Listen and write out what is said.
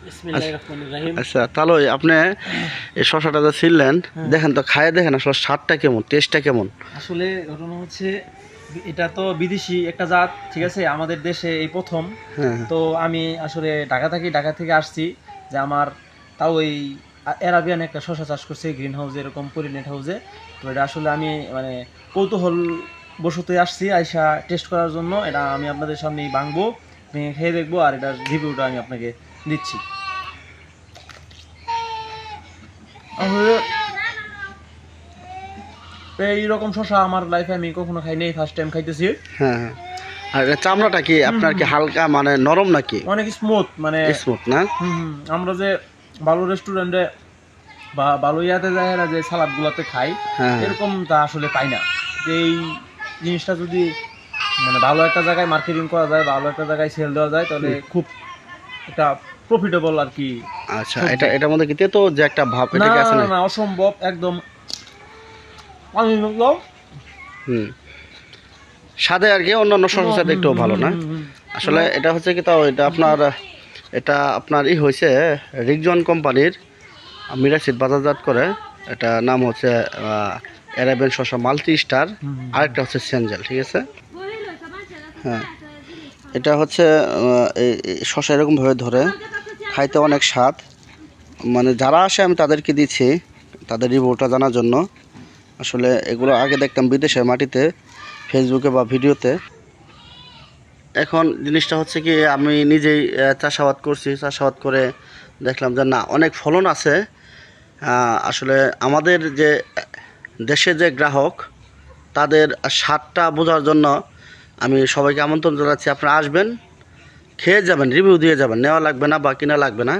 বিসমিল্লাহির রহমানির রহিম। আচ্ছা তাহলে আপনি এই শশাটা যে ছিললেন, দেখেন তো খায় দেখেন আসলে স্বাদটা কেমন, টেস্টটা কেমন। আসলে ঘটনা হচ্ছে এটা তো বিদেশি একটা জাত, ঠিক আছে, আমাদের দেশে এই প্রথম। হ্যাঁ তো আমি আসলে ঢাকা থেকে আসছি, যে আমার তাও এই অ্যারাবিয়ান একটা শশা চাষ করছে গ্রিন হাউসে, এরকম পলিনেট হাউসে। তো এটা আসলে আমি মানে কৌতূহল বশতই আসছি আইসা টেস্ট করার জন্য। এটা আমি আপনাদের সামনেই ভাঙবো, ভেঙে খেয়ে দেখবো, আর এটার রিভিউটা আমি আপনাকে দিচ্ছি। আসলে এইরকম শশা আমার লাইফে আমি কখনো খাই নাই, ফার্স্ট টাইম খাইতেছি। হ্যাঁ হ্যাঁ। আর এর চামড়াটা কি আপনার কি হালকা মানে নরম নাকি অনেক স্মুথ, মানে স্মুথ না? আমরা যে ভালো রেস্টুরেন্টে বা ভালো ইয়াতে যায় না, যে সালাদ গুলাতে খাই, হ্যাঁ এরকম তা আসলে পাই না। যে এই জিনিসটা যদি মানে ভালো একটা জায়গায় মার্কেটিং করা যায়, ভালো একটা জায়গায় সেল দেওয়া যায়, তাহলে খুব একটা প্রফিটেবল আর কি। আচ্ছা, এটার মধ্যে কি তেতো যে একটা ভাব না এটা কি আছে না না? না, অসম্ভব, একদম পানির মতো। হুম, স্বাদে আর কি অন্যান্য শশার সাথে একটু ভালো না? আসলে এটা হচ্ছে কি, তাও এটা আপনার হয়েছে রিকজন কোম্পানির মিরাসিড বাজারজাত করে। এটা নাম হচ্ছে অ্যারাবিয়ান শশা মাল্টি স্টার, আরেকটা হচ্ছে সেঞ্জেল, ঠিক আছে। হ্যাঁ, এটা হচ্ছে এই শশা এরকমভাবে ধরে খাইতে অনেক স্বাদ। মানে যারা আসে আমি তাদেরকে দিচ্ছি তাদের রিভিউটা জানার জন্য। আসলে এগুলো আগে দেখতাম বিদেশের মাটিতে, ফেসবুকে বা ভিডিওতে। এখন জিনিসটা হচ্ছে কি, আমি নিজেই চাষাবাদ করছি, চাষাবাদ করে দেখলাম যে না, অনেক ফলন আছে। আসলে আমাদের যে দেশে যে গ্রাহক, তাদের স্বাদটা বোঝার জন্য আমি সবাইকে আমন্ত্রণ জানাচ্ছি, আপনারা আসবেন, খেয়ে যাবেন, রিভিউ দিয়ে যাবেন, নেওয়া লাগবে না বা কিনা লাগবে না।